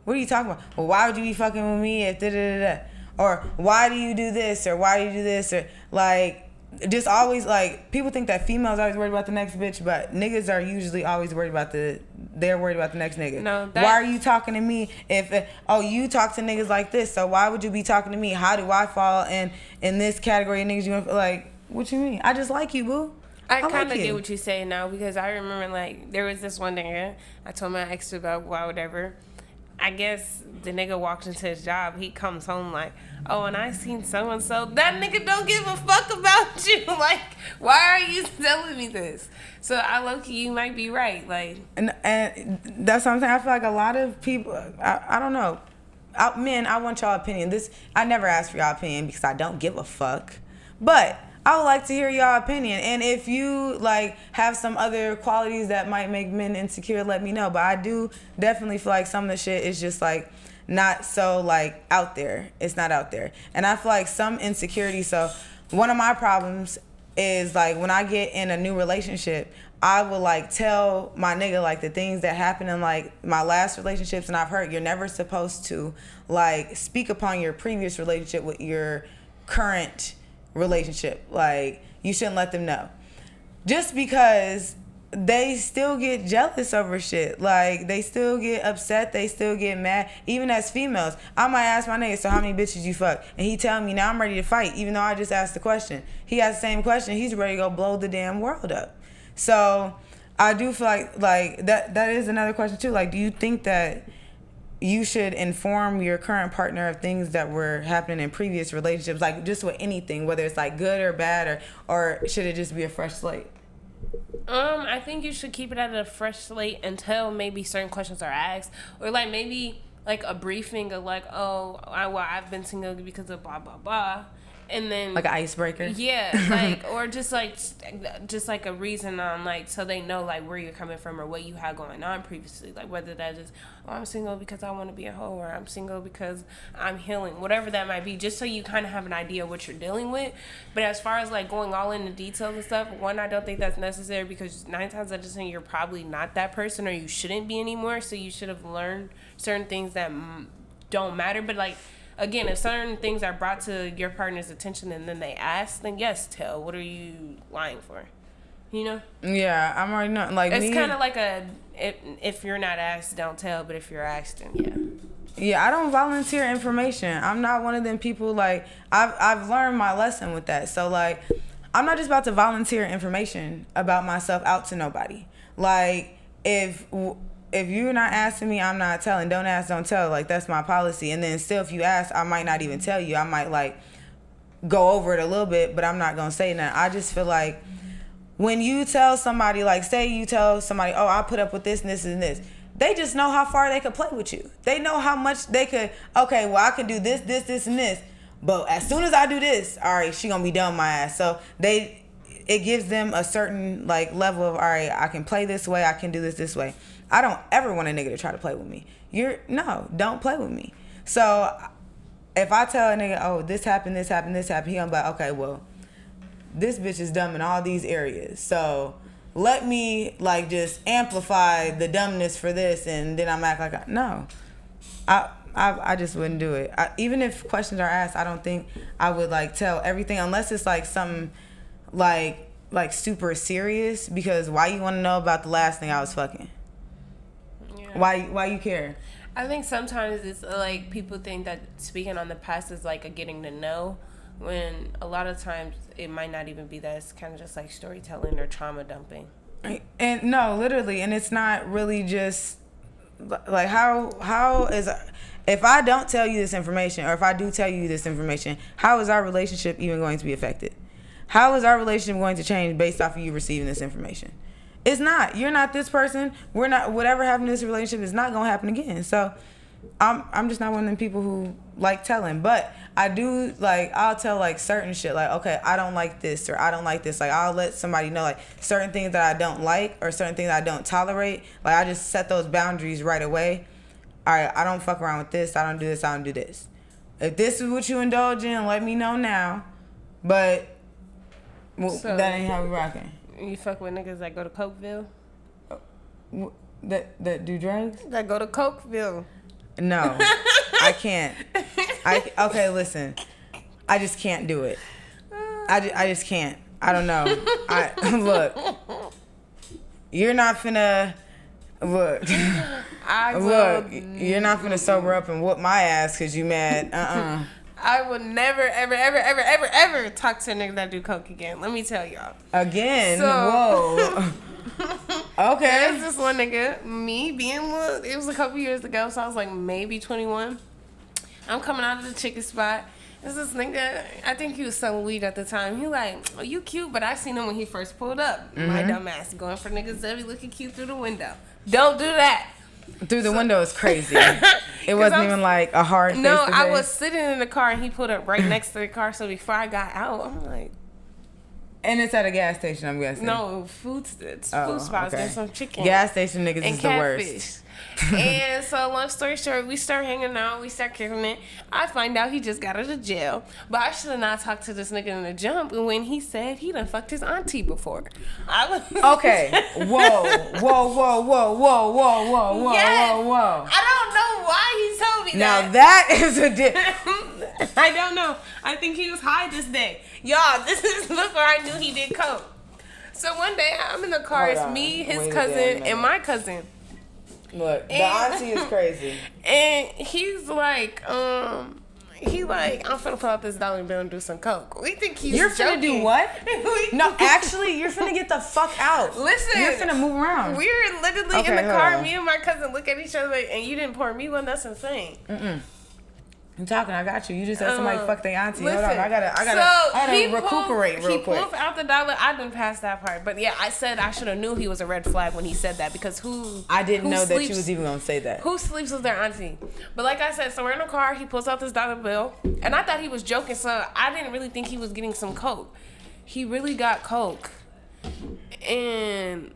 What are you talking about? Well, why would you be fucking with me if da-da-da-da? Or why do you do this? Or why do you do this? Or like, just always, like, people think that females are always worried about the next bitch, but niggas are usually always worried about they're worried about the next nigga. No, why are you talking to me if you talk to niggas like this, so why would you be talking to me? How do I fall in this category of niggas? You like, what you mean? I just like you, boo. I kind of get what you're saying now, because I remember, like, there was this one nigga, I told my ex to go, whatever. I guess the nigga walked into his job. He comes home like, oh, and I seen so-and-so. That nigga don't give a fuck about you. Like, why are you telling me this? So I low-key, you might be right. Like, and that's what I'm saying. I feel like a lot of people, I don't know. Men, I want y'all opinion. I never ask for y'all opinion because I don't give a fuck. But I would like to hear y'all opinion. And if you like have some other qualities that might make men insecure, let me know. But I do definitely feel like some of the shit is just like not so like out there. It's not out there. And I feel like some insecurity. So one of my problems is like when I get in a new relationship, I will like tell my nigga like the things that happened in like my last relationships, and I've heard you're never supposed to like speak upon your previous relationship with your current relationship. Like, you shouldn't let them know, just because they still get jealous over shit. Like, they still get upset, they still get mad. Even as females, I might ask my nigga, so how many bitches you fuck? And he tell me, now I'm ready to fight, even though I just asked the question. He has the same question, he's ready to go blow the damn world up. So I do feel like that is another question too. Like, do you think that you should inform your current partner of things that were happening in previous relationships, like just with anything, whether it's like good or bad, or should it just be a fresh slate? I think you should keep it at a fresh slate until maybe certain questions are asked, or like maybe like a briefing of like, oh, I've been single because of blah blah blah. And then like an icebreaker, yeah, like, or just like a reason on, like, so they know like where you're coming from or what you had going on previously, like whether that is, oh, I'm single because I want to be a hoe, or I'm single because I'm healing, whatever that might be, just so you kind of have an idea of what you're dealing with. But as far as like going all into details and stuff, one, I don't think that's necessary, because 9 times out of 10 you're probably not that person, or you shouldn't be anymore. So you should have learned certain things that don't matter. But like, again, if certain things are brought to your partner's attention and then they ask, then yes, tell. What are you lying for? You know? Yeah, I'm already not like. It's kind of like if you're not asked, don't tell. But if you're asked, then yeah. Yeah, I don't volunteer information. I'm not one of them people. Like, I've learned my lesson with that. So like, I'm not just about to volunteer information about myself out to nobody. Like, if you're not asking me, I'm not telling. Don't ask, don't tell. Like, that's my policy. And then still, if you ask, I might not even tell you. I might, like, go over it a little bit, but I'm not going to say nothing. I just feel like when you tell somebody, like, say you tell somebody, oh, I put up with this and this and this, they just know how far they could play with you. They know how much they could, okay, well, I can do this, this, this, and this. But as soon as I do this, all right, she going to be done my ass. So it gives them a certain, like, level of, all right, I can play this way, I can do this way. I don't ever want a nigga to try to play with me. No, don't play with me. So if I tell a nigga, oh, this happened, he gonna be like, okay, well, this bitch is dumb in all these areas. So let me, like, just amplify the dumbness for this, and then I'm act like, no. I just wouldn't do it. Even if questions are asked, I don't think I would, like, tell everything unless it's, like, something, like super serious, because why you want to know about the last thing I was fucking? Yeah. Why you care? I think sometimes it's like people think that speaking on the past is like a getting to know, when a lot of times it might not even be that. It's kind of just like storytelling or trauma dumping. And no, literally, and it's not really just like how is, if I don't tell you this information, or if I do tell you this information, how is our relationship even going to be affected? How is our relationship going to change based off of you receiving this information? It's not. You're not this person. We're not. Whatever happened in this relationship is not gonna happen again. So, I'm just not one of them people who like telling. But I do, like, I'll tell, like, certain shit. Like, okay, I don't like this, or I don't like this. Like, I'll let somebody know, like, certain things that I don't like or certain things I don't tolerate. Like, I just set those boundaries right away. All right, I don't fuck around with this. I don't do this. I don't do this. If this is what you indulge in, let me know now. But so, that ain't how we rocking. You fuck with niggas that go to Cokeville? That do drugs? That go to Cokeville. No, I can't. Okay, listen. I just can't do it. I just can't. I don't know. Look. You're not finna... Look. Look, you're not finna sober up and whoop my ass because you mad. I would never, ever, ever, ever, ever, ever talk to a nigga that do coke again. Let me tell y'all. Again? So, whoa. Okay. There's this one nigga, me being little, it was a couple years ago, so I was like maybe 21. I'm coming out of the chicken spot. There's this nigga, I think he was selling weed at the time. He like, oh, you cute, but I seen him when he first pulled up. Mm-hmm. My dumb ass going for niggas that be looking cute through the window. Don't do that. Through the window is crazy. It wasn't even like a hard face. No, I was sitting in the car and he pulled up right next to the car. So before I got out, I'm like, and it's at a gas station, I'm guessing. No, food spots, okay. Getting some chicken. Gas station niggas and is catfish. The worst. And so, long story short, we start hanging out, we start kicking it. I find out he just got out of jail. But I should have not talked to this nigga in the jump when he said he done fucked his auntie before. Okay. Whoa. Yes. Whoa. I don't know why he told me now that. Now that is a I don't know. I think he was high this day. Y'all, this is before I knew he did coke. So one day, I'm in the car. It's me, his cousin, and my cousin. Look, the auntie is crazy. And he's like, I'm finna pull out this dollar bill and do some coke. We think he's You're finna joking. do what? No, actually, you're finna get the fuck out. Listen. You're finna move around. We're literally in the car. Me and my cousin look at each other like, and you didn't pour me one? That's insane. I'm talking. I got you. You just said somebody fucked their auntie. Listen, hold on. I gotta recuperate real quick. He pulled out the dollar. I didn't pass that part. But yeah, I said I should have knew he was a red flag when he said that, because I didn't know that you was even gonna say that. Who sleeps with their auntie? But like I said, so we're in the car. He pulls out this dollar bill, and I thought he was joking. So I didn't really think he was getting some coke. He really got coke, and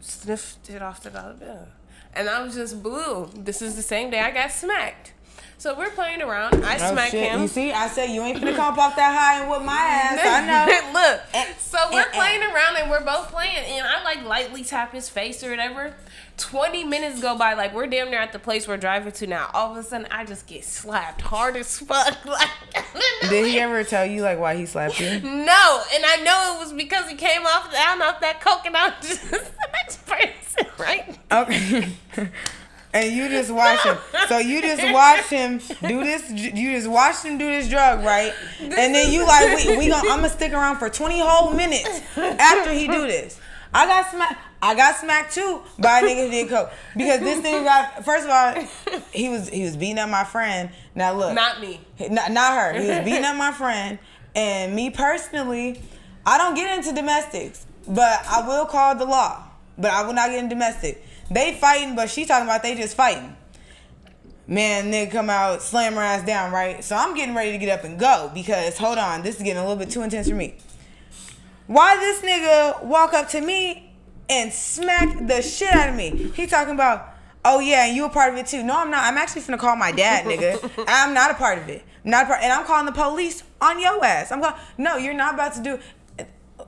sniffed it off the dollar bill, and I was just blue. This is the same day I got smacked. So we're playing around. I smack him. You see, I said you ain't finna come up that high and whip my ass. I know. Look, so we're playing around and we're both playing, and I like lightly tap his face or whatever. 20 minutes go by, like we're damn near at the place we're driving to now. All of a sudden, I just get slapped hard as fuck. Like, did he ever tell you like why he slapped you? No, and I know it was because he came off that coke, and I was just the next person, right? Okay. And you just watch him. So you just watch him do this. You just watch him do this drug, right? And then you like, I'm gonna stick around for 20 whole minutes after he do this. I got smacked too by a nigga who did coke because this nigga got. First of all, he was beating up my friend. Now look, not me, not her. He was beating up my friend, and me personally, I don't get into domestics, but I will call the law. But I will not get in domestic. They fighting, but she talking about they just fighting. Man, nigga come out, slam her ass down, right? So I'm getting ready to get up and go because, hold on, this is getting a little bit too intense for me. Why this nigga walk up to me and smack the shit out of me? He talking about, oh yeah, and you a part of it too. No, I'm not. I'm actually finna call my dad, nigga. I'm not a part of it. And I'm calling the police on your ass. No, you're not about to do.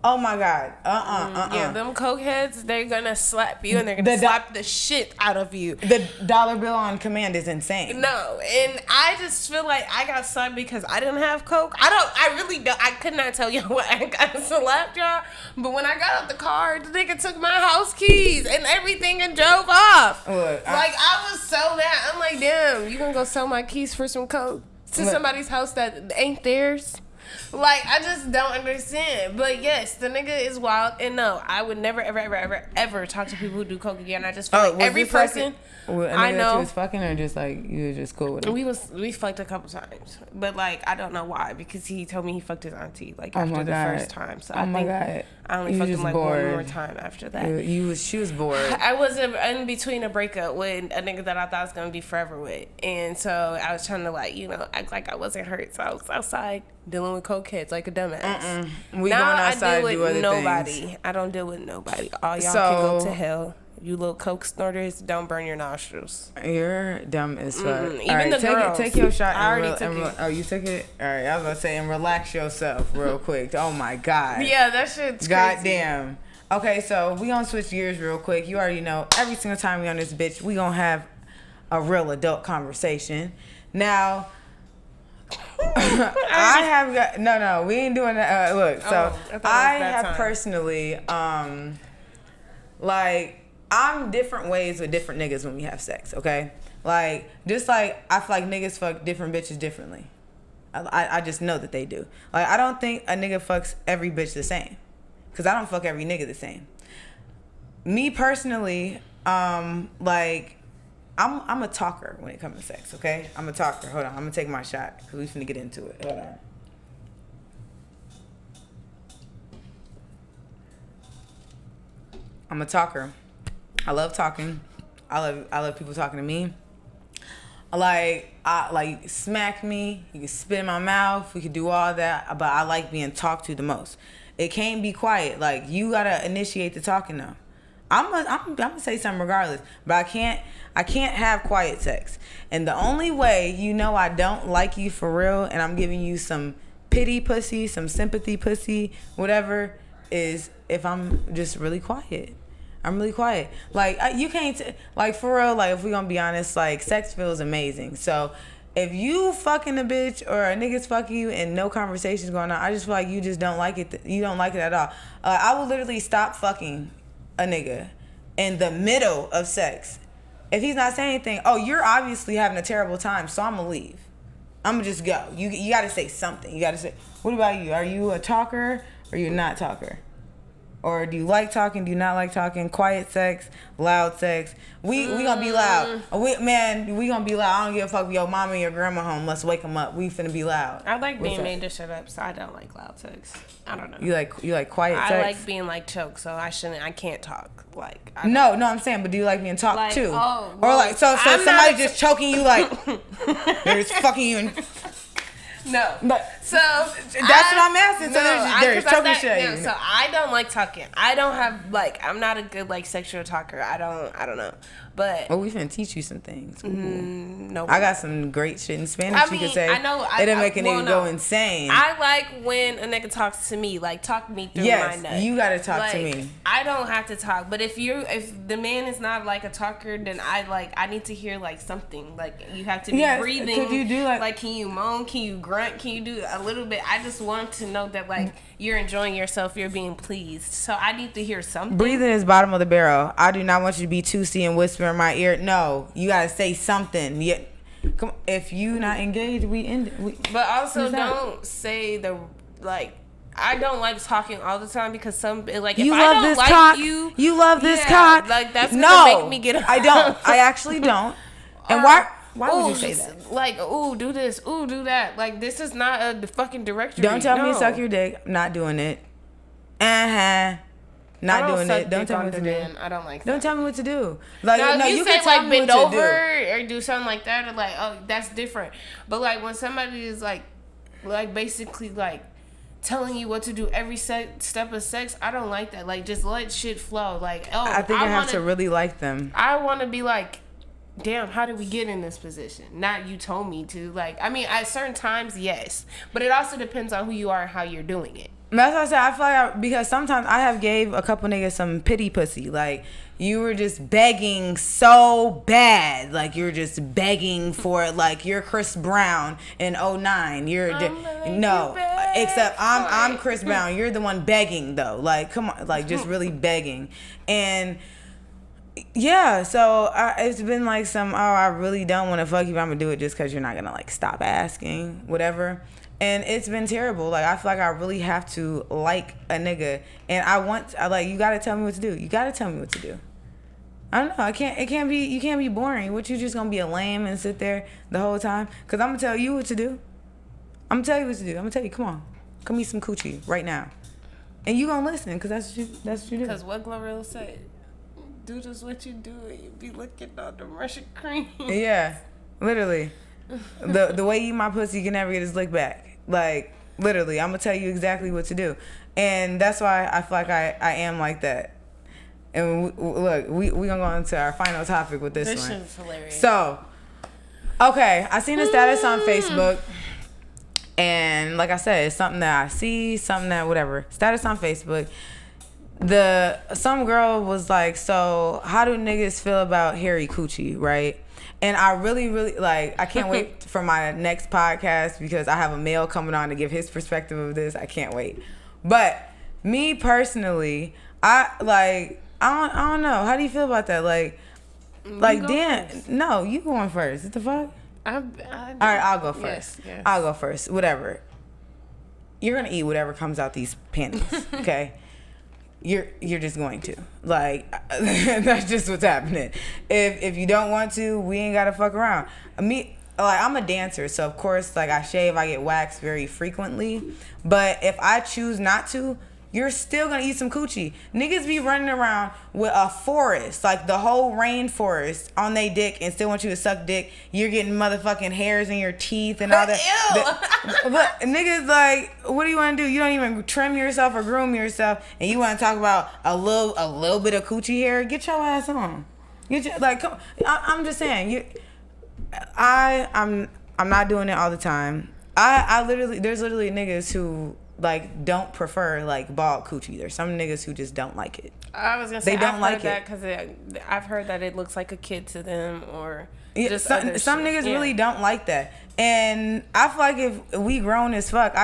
Oh my God. Yeah, them cokeheads, they're gonna slap you and they're gonna slap the shit out of you. The dollar bill on command is insane. No, and I just feel like I got slapped because I didn't have coke. I really don't. I could not tell you what I got slapped, y'all. But when I got out the car, the nigga took my house keys and everything and drove off. Look, I was so mad. I'm like, damn, you gonna go sell my keys for some coke to somebody's house that ain't theirs? Like, I just don't understand. But yes, the nigga is wild. And no, I would never, ever talk to people who do coke again. I just feel like every person I know. You was fucking or just like, you was just cool with him? We fucked a couple times. But like, I don't know why. Because he told me he fucked his auntie like after the first time. So I think I only fucked him like one more time after that. She was bored. I was in between a breakup with a nigga that I thought I was going to be forever with. And so I was trying to like, act like I wasn't hurt. So I was outside dealing with cokeheads like a dumbass. We going outside to do other nobody. things. I don't deal with nobody. All y'all can go to hell. You little coke snorters, don't burn your nostrils. You're dumb as fuck. Even right, the girls. Take your shot. I already took it. Oh, you took it? All right, I was about to say, and relax yourself real quick. Oh my God. Yeah, that shit's goddamn. Okay, so we gonna switch gears real quick. You already know every single time we on this bitch, we gonna have a real adult conversation. Now, I have got no. We ain't doing that. Look, so I have personally, like. I'm different ways with different niggas when we have sex, okay? Like, just like I feel like niggas fuck different bitches differently. I just know that they do. Like, I don't think a nigga fucks every bitch the same. Because I don't fuck every nigga the same. Me personally, like, I'm a talker when it comes to sex, okay? I'm a talker. Hold on. I'm going to take my shot because we finna get into it. Hold on. I'm a talker. I love talking. I love people talking to me. Like smack me. You can spit in my mouth. We could do all that. But I like being talked to the most. It can't be quiet. Like, you gotta initiate the talking though. I'm gonna say something regardless. But I can't have quiet sex. And the only way you know I don't like you for real, and I'm giving you some pity pussy, some sympathy pussy, whatever, is if I'm just really quiet. I'm really quiet. Like, you can't, like, for real, like, if we gonna be honest, like, sex feels amazing. So, if you fucking a bitch or a nigga's fucking you and no conversation's going on, I just feel like you just don't like it. You don't like it at all. I will literally stop fucking a nigga in the middle of sex. If he's not saying anything, oh, you're obviously having a terrible time, so I'm gonna leave. I'm gonna just go. You gotta say something. You gotta say, what about you? Are you a talker or you not talker? Or do you like talking? Do you not like talking? Quiet sex, loud sex. We gonna be loud. We gonna be loud. I don't give a fuck if your mama and your grandma home. Let's wake them up. We finna be loud. I like being made to shut up, so I don't like loud sex. I don't know. You like quiet sex? I like being like choked, so I can't talk. Like, no, I'm saying, but do you like being talked like, to? Oh, or like so somebody just choking you like they're just fucking you and no. But so that's what I'm asking. So there's choking shit. So I don't like talking. I don't have like I'm not a good like sexual talker. I don't know. But we finna teach you some things. No, I got some great shit in Spanish you can say. I know. It'll make a nigga go insane. I like when a nigga talks to me, like talk me through my nut. You gotta talk like, to me. I don't have to talk, but if the man is not like a talker, then I need to hear like something. Like you have to be breathing. Could you do like can you moan? Can you groan? grunt? Can you do a little bit? I just want to know that, like, you're enjoying yourself. You're being pleased. So I need to hear something. Breathing is bottom of the barrel. I do not want you to be tootsie and whisper in my ear. No, you gotta say something. Yeah, come. If you not engaged, we end it. But also don't say like. I don't like talking all the time because if you I love don't this like cock. you love this cock. Like that's gonna make me get. I don't. I actually don't. And why would you say that? Like, ooh, do this, ooh, do that. Like, this is not a fucking directory. Don't tell me to suck your dick. I'm not doing it. Not doing it. Don't tell me what to do. I don't like that. Don't tell me what to do. Like, no, you say can tell like me bend what to over or do something like that, or like, oh, that's different. But like when somebody is like basically like telling you what to do every step of sex, I don't like that. Like, just let shit flow. Like, oh, I think I have to really like them. I want to be like, damn, how did we get in this position? Not you told me to. Like, I mean, at certain times, yes. But it also depends on who you are and how you're doing it. That's what I said. I feel like because sometimes I have gave a couple niggas some pity pussy. Like, you were just begging so bad. Like, you're just begging for it. Like, you're Chris Brown in 2009. Except I'm Chris Brown. You're the one begging, though. Like, come on. Like, just really begging. And yeah, so it's been like I really don't want to fuck you, but I'm going to do it just because you're not going to, like, stop asking, whatever. And it's been terrible. Like, I feel like I really have to like a nigga. And you got to tell me what to do. You got to tell me what to do. I don't know. You can't be boring. What, you just going to be a lame and sit there the whole time? Because I'm going to tell you what to do. I'm going to tell you what to do. I'm going to tell you, come on. Come eat some coochie right now. And you going to listen because that's what you do. Because what Glorilla said, do just what you do and you be looking on the Russian cream. Yeah, literally. The way you eat my pussy, you can never get his lick back. Like, literally, I'm gonna tell you exactly what to do, and that's why I feel like I am like that. And we gonna go into our final topic with this one. This is hilarious. So, okay, I seen a status on Facebook, and like I said, it's something that I see, something that whatever. Status on Facebook. Some girl was like, so how do niggas feel about hairy coochie, right? And I really, really, like, I can't wait for my next podcast because I have a male coming on to give his perspective of this. I can't wait. But me personally, I don't know. How do you feel about that? Like, damn, first. No, you going first. What the fuck? All right, I'll go first. Yes. I'll go first. Whatever. You're going to eat whatever comes out these panties, okay? You're just going to. Like, that's just what's happening. If you don't want to, we ain't gotta fuck around. I'm a dancer, so of course, like, I shave, I get waxed very frequently. But if I choose not to, you're still gonna eat some coochie. Niggas be running around with a forest, like the whole rainforest on they dick and still want you to suck dick. You're getting motherfucking hairs in your teeth and all that. But niggas, like, what do you want to do? You don't even trim yourself or groom yourself, and you want to talk about a little bit of coochie hair? Get your ass on. Come. I'm just saying. I'm not doing it all the time. There's literally niggas who, like, don't prefer, like, bald coochie. There's some niggas who just don't like it. I was gonna say, I've heard that because I've heard that it looks like a kid to them, or just some niggas really don't like that. And I feel like if we grown as fuck,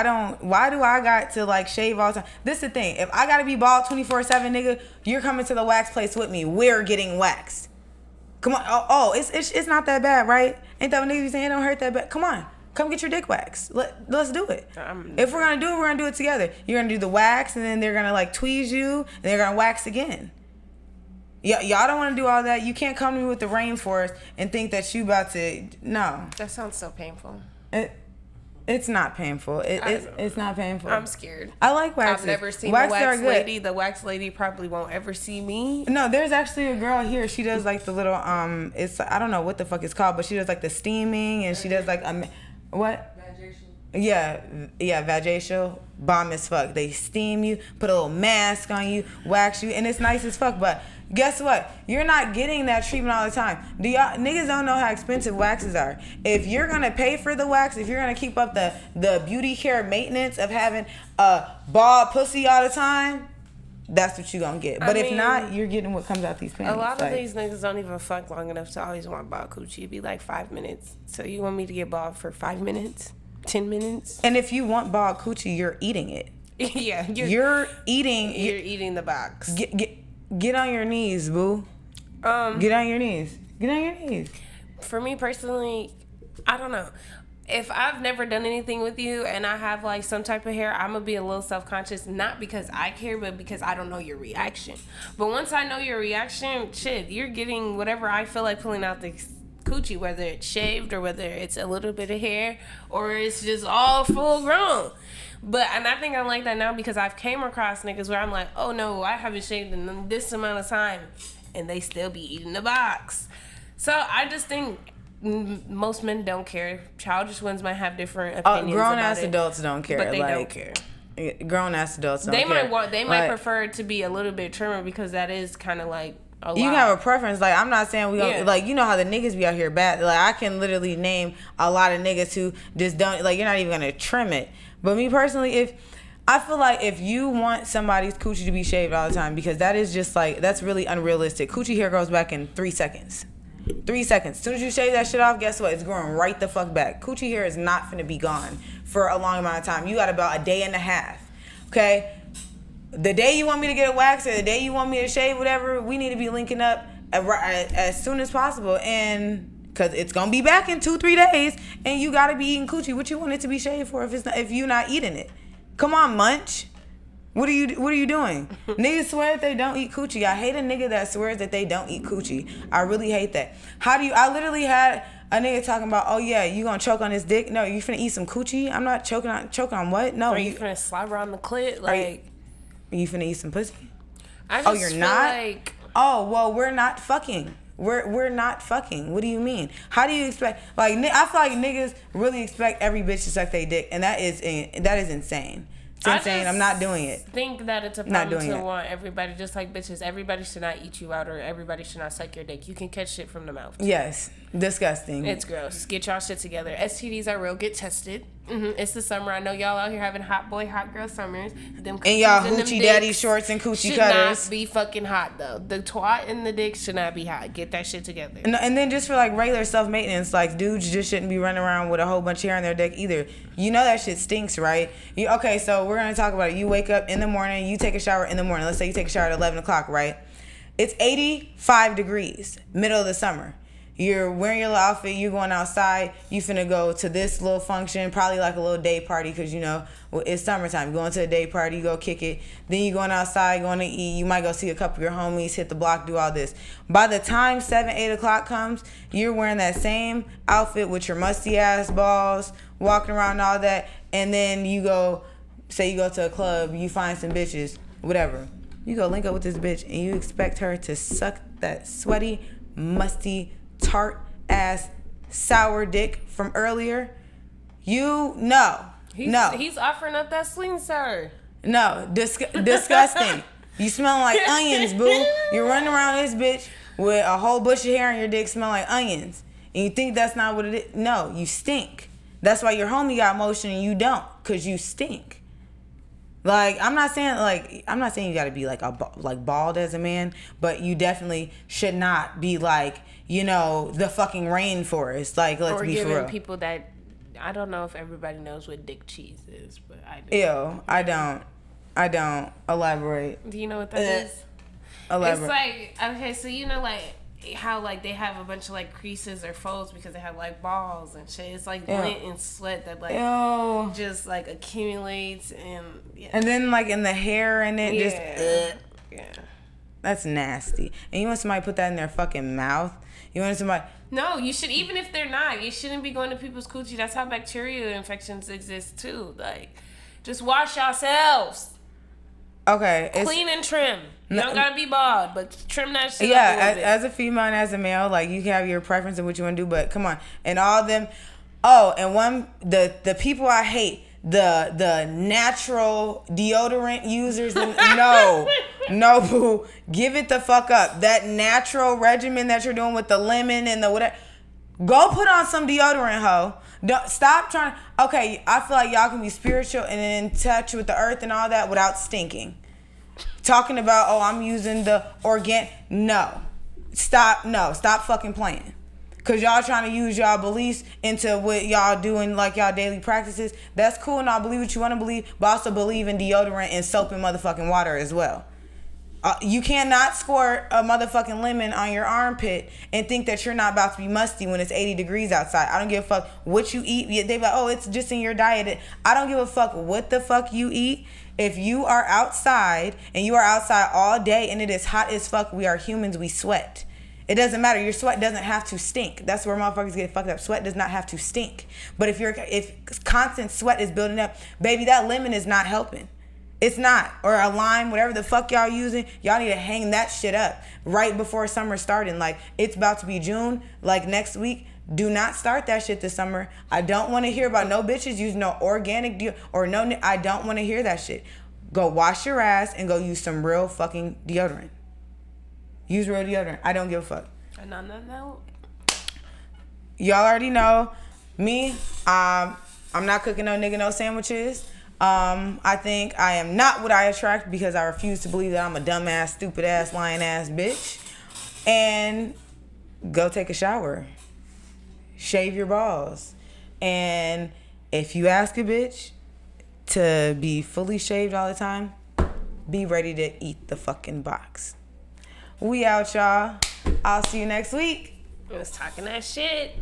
why do I got to, like, shave all the time? This is the thing. If I gotta be bald 24/7, nigga, you're coming to the wax place with me. We're getting waxed. Come on. It's not that bad, right? Ain't that what niggas be saying? It don't hurt that bad. Come on. Come get your dick waxed. Let's do it. If we're gonna do it, we're gonna do it together. You're gonna do the wax, and then they're gonna, like, tweeze you, and they're gonna wax again. Y'all don't want to do all that. You can't come to me with the rainforest and think that you about to. No. That sounds so painful. It's not painful. It's not painful. I'm scared. I like waxes. I've never seen the wax lady. The wax lady probably won't ever see me. No, there's actually a girl here. She does, like, the little it's, I don't know what the fuck it's called, but she does, like, the steaming, and she does, like, what? Yeah, vajacial. Bomb as fuck. They steam you, put a little mask on you, wax you, and it's nice as fuck. But guess what? You're not getting that treatment all the time. Niggas don't know how expensive waxes are. If you're gonna pay for the wax, if you're gonna keep up the beauty care maintenance of having a bald pussy all the time, that's what you gonna get. But if not, you're getting what comes out these panties. A lot of these niggas don't even fuck long enough to always want bald coochie. It'd be like 5 minutes. So you want me to get bald for 5 minutes? 10 minutes. And if you want bald coochie, you're eating it. Yeah, you're eating. You're eating the box. Get on your knees, boo. Get on your knees. Get on your knees. For me personally, I don't know. If I've never done anything with you and I have like some type of hair, I'm gonna be a little self-conscious, not because I care, but because I don't know your reaction. But once I know your reaction, shit, you're getting whatever I feel like pulling out the coochie, whether it's shaved or whether it's a little bit of hair or it's just all full grown. And I think I'm like that now because I've came across niggas where I'm like, oh no, I haven't shaved in this amount of time, and they still be eating the box. So I just think most men don't care. Childish ones might have different opinions. Grown ass adults don't care, but they don't care. Grown ass adults don't care. They might prefer it to be a little bit trimmer because that is kind of like a lot. You can have a preference. Like, I'm not saying we don't, like, you know how the niggas be out here bad. Like, I can literally name a lot of niggas who just don't, like, you're not even gonna trim it. But me personally, I feel like if you want somebody's coochie to be shaved all the time, because that is just like, that's really unrealistic. Coochie hair grows back in 3 seconds. 3 seconds. As soon as you shave that shit off, guess what? It's growing right the fuck back. Coochie hair is not finna be gone for a long amount of time. You got about a day and a half. Okay? The day you want me to get a wax or the day you want me to shave, whatever, we need to be linking up as soon as possible. And because it's gonna be back in 2-3 days, and you gotta be eating coochie. What you want it to be shaved for if you're not eating it? Come on, munch. What are you doing? Niggas swear that they don't eat coochie. I hate a nigga that swears that they don't eat coochie. I really hate that. I literally had a nigga talking about, oh yeah, you gonna choke on his dick? No, you finna eat some coochie? I'm not choking on what? No. Are you finna slobber on the clit? Like, you finna eat some pussy? You're not? Like, oh, well, we're not fucking. We're not fucking. What do you mean? How do you expect? Like, I feel like niggas really expect every bitch to suck their dick, and that is insane. It's insane. I'm not doing it. Think that it's a problem to want everybody, just like bitches. Everybody should not eat you out, or everybody should not suck your dick. You can catch shit from the mouth. Yes, disgusting. It's gross. Get y'all shit together. STDs are real. Get tested. It's the summer. I know y'all out here having hot boy, hot girl summers. Them and y'all hoochie daddy shorts and coochie cutters should not be fucking hot though. The twat and the dick should not be hot. Get that shit together. And then just for like regular self maintenance, like dudes just shouldn't be running around with a whole bunch of hair on their dick either. You know that shit stinks, right? Okay, so we're gonna talk about it. You wake up in the morning. You take a shower in the morning. Let's say you take a shower at 11 o'clock, right? It's 85 degrees, middle of the summer. You're wearing your little outfit, you're going outside, you finna go to this little function, probably like a little day party, because, you know, it's summertime. You're going to a day party, you go kick it. Then you're going outside, going to eat. You might go see a couple of your homies, hit the block, do all this. By the time 7, 8 o'clock comes, you're wearing that same outfit with your musty-ass balls, walking around and all that, and then you go, say you go to a club, you find some bitches, whatever. You go link up with this bitch, and you expect her to suck that sweaty, musty, tart ass sour dick from earlier. He's offering up that sling, sir. No, disgusting. You smell like onions, boo. You're running around this bitch with a whole bush of hair on your dick, smell like onions, and you think that's not what it is. No, you stink. That's why your homie got motion and you don't, cause you stink. Like, I'm not saying you gotta be like bald as a man, but you definitely should not be like, you know, the fucking rainforest. Like, let's be for real. Or giving people that, I don't know if everybody knows what dick cheese is, but I do. Ew, I don't. Elaborate. Do you know what that is? Elaborate. It's like, okay, so you know, like how like they have a bunch of like creases or folds because they have like balls and shit. It's like lint and sweat that like just like accumulates and then like in the hair and it that's nasty. And you want somebody to put that in their fucking mouth? You want somebody? No, you should, even if they're not, you shouldn't be going to people's coochie. That's how bacterial infections exist too. Like, just wash yourselves. Okay. Clean and trim. You don't gotta be bald, but trim that shit up a little bit. As a female and as a male, like, you can have your preference of what you want to do, but come on. And all them, and the people I hate, the natural deodorant users, no, boo, give it the fuck up. That natural regimen that you're doing with the lemon and the whatever, go put on some deodorant, ho. Don't stop trying. Okay, I feel like y'all can be spiritual and in touch with the earth and all that without stinking. Talking about, I'm using the stop fucking playing. Cause y'all trying to use y'all beliefs into what y'all doing, like y'all daily practices. That's cool, and I'll believe what you want to believe, but also believe in deodorant and soap and motherfucking water as well. You cannot squirt a motherfucking lemon on your armpit and think that you're not about to be musty when it's 80 degrees outside. I don't give a fuck what you eat. They be like, oh, it's just in your diet. I don't give a fuck what the fuck you eat. If you are outside and you are outside all day and it is hot as fuck, we are humans, we sweat. It doesn't matter. Your sweat doesn't have to stink. That's where motherfuckers get fucked up. Sweat does not have to stink. But if constant sweat is building up, baby, that lemon is not helping. It's not. Or a lime, whatever the fuck y'all using, y'all need to hang that shit up right before summer starting. Like, it's about to be June, like next week. Do not start that shit this summer. I don't want to hear about no bitches using no organic or no, I don't want to hear that shit. Go wash your ass and go use some real fucking deodorant. Use real deodorant. I don't give a fuck. No. Y'all already know me. I'm not cooking no nigga no sandwiches. I think I am not what I attract because I refuse to believe that I'm a dumbass, stupid ass, lying ass bitch. And go take a shower. Shave your balls. And if you ask a bitch to be fully shaved all the time, be ready to eat the fucking box. We out, y'all. I'll see you next week. I was talking that shit.